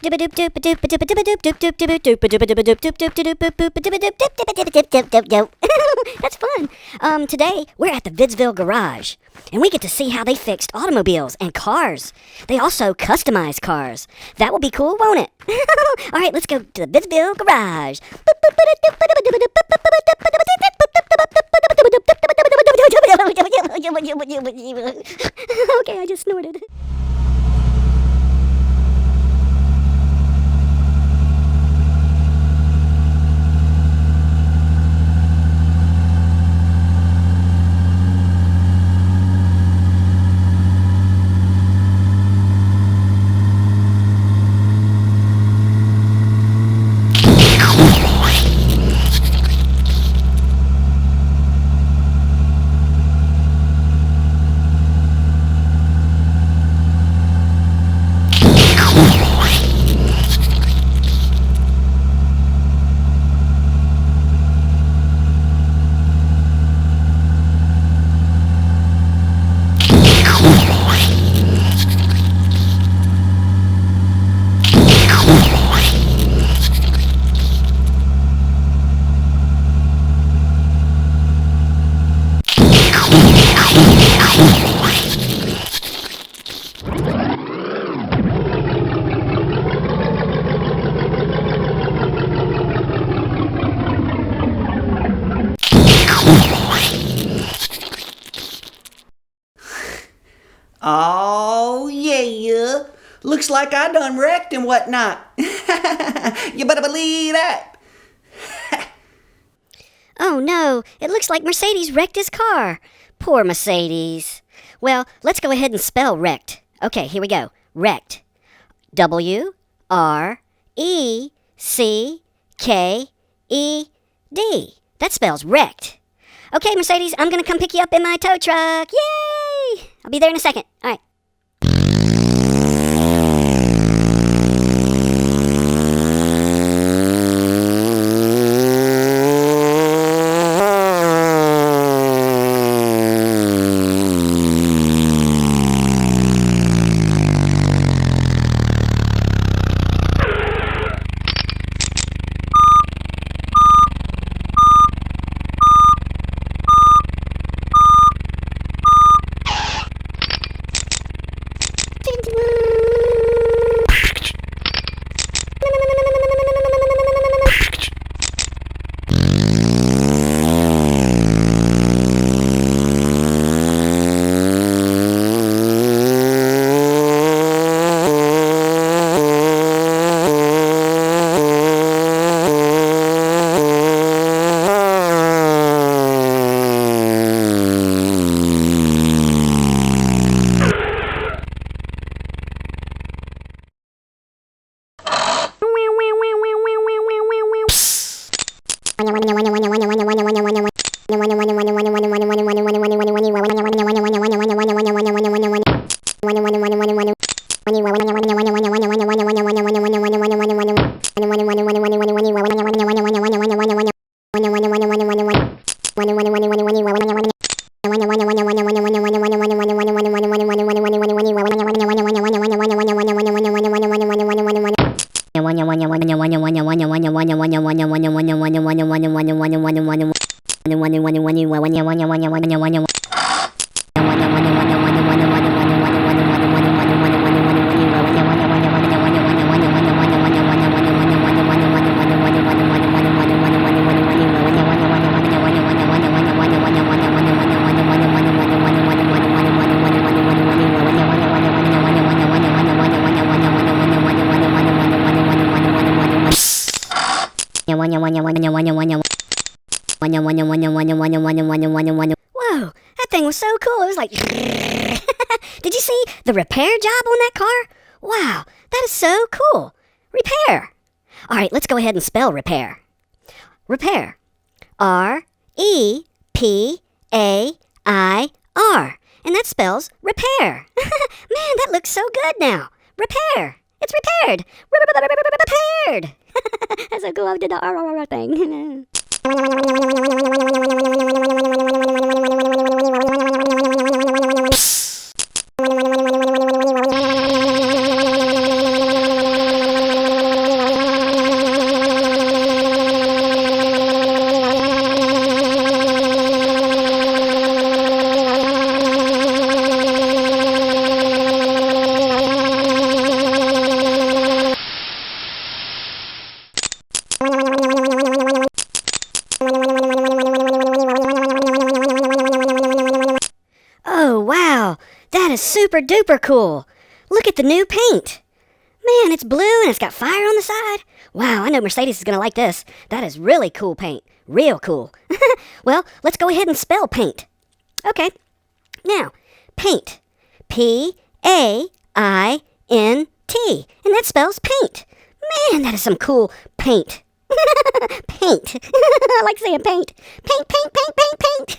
That's fun. Today we're at the Vidsville garage, and we get to see how they fixed automobiles and cars. They also customize cars. That will be cool, won't it? All right, let's go to the Vidsville garage. Okay, I just snorted. Oh, yeah. Looks like I done wrecked and whatnot. You better believe that. Oh no, it looks like Mercedes wrecked his car. Poor Mercedes. Well, let's go ahead and spell wrecked. Okay, here we go. Wrecked. W-R-E-C-K-E-D. That spells wrecked. Okay, Mercedes, I'm gonna come pick you up in my tow truck. Yay! I'll be there in a second. All right. Whoa, that thing was so cool. It was like... Did you see the repair job on that car? Wow, that is so cool. Repair. All right, let's go ahead and spell repair. Repair. R-E-P-A-I-R. And that spells repair. Man, that looks so good now. Repair. It's repaired. Repaired. That's so cool. I did the R thing. super duper cool. Look at the new paint. Man, it's blue and it's got fire on the side. Wow, I know Mercedes is going to like this. That is really cool paint. Real cool. Well, let's go ahead and spell paint. Okay. Now, paint. P-A-I-N-T. And that spells paint. Man, that is some cool paint. Paint. I like saying paint. Paint, paint, paint, paint, paint.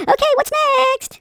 Okay, what's next?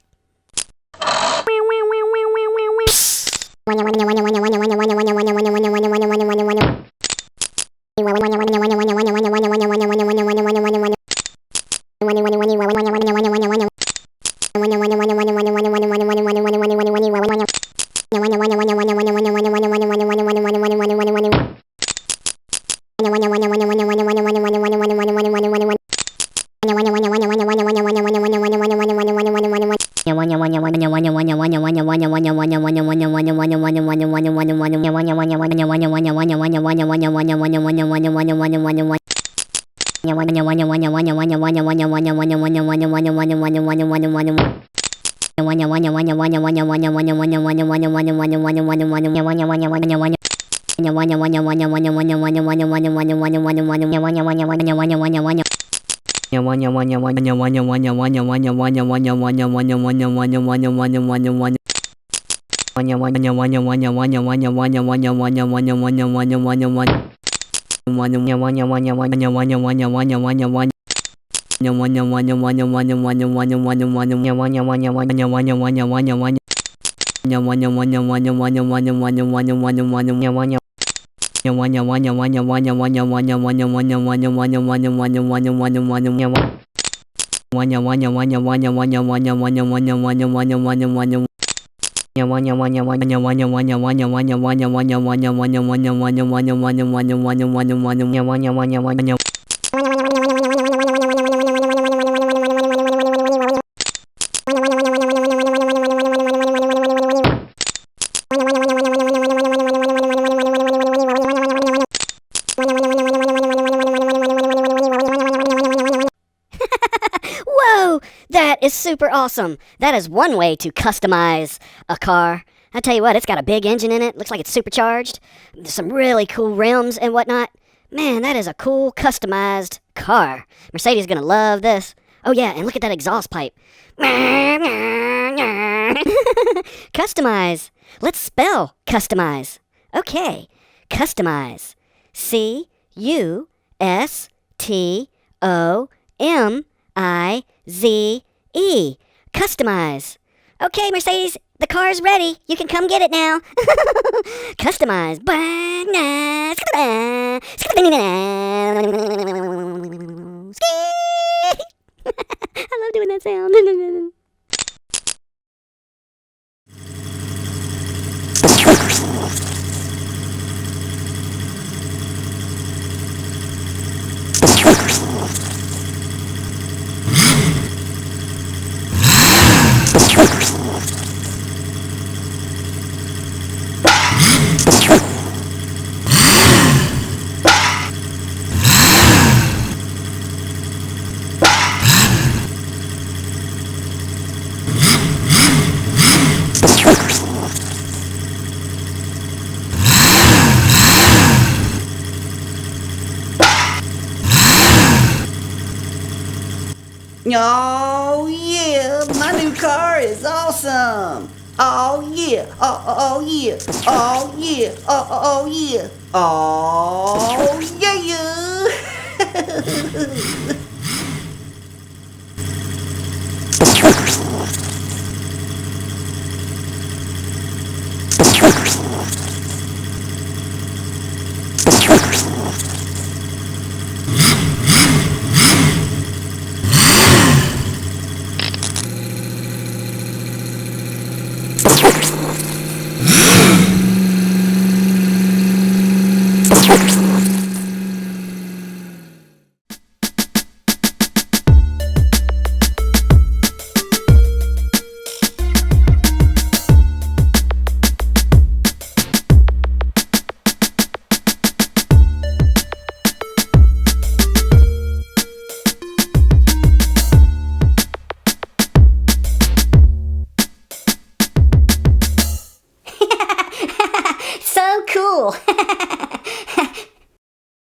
Whoa, that is super awesome. That is one way to customize a car. I tell you what, it's got a big engine in it. Looks like it's supercharged. There's some really cool rims and whatnot. Man, that is a cool customized car. Mercedes is gonna love this. Oh yeah, and look at that exhaust pipe. Customize. Let's spell customize. Okay, customize. C-U-S-T-O-M-I-Z-E. Customize. Okay, Mercedes, the car's ready. You can come get it now. Customize. I love doing that sound. Oh yeah, my new car is awesome. Oh yeah, oh yeah, oh yeah, oh yeah, oh yeah. cool.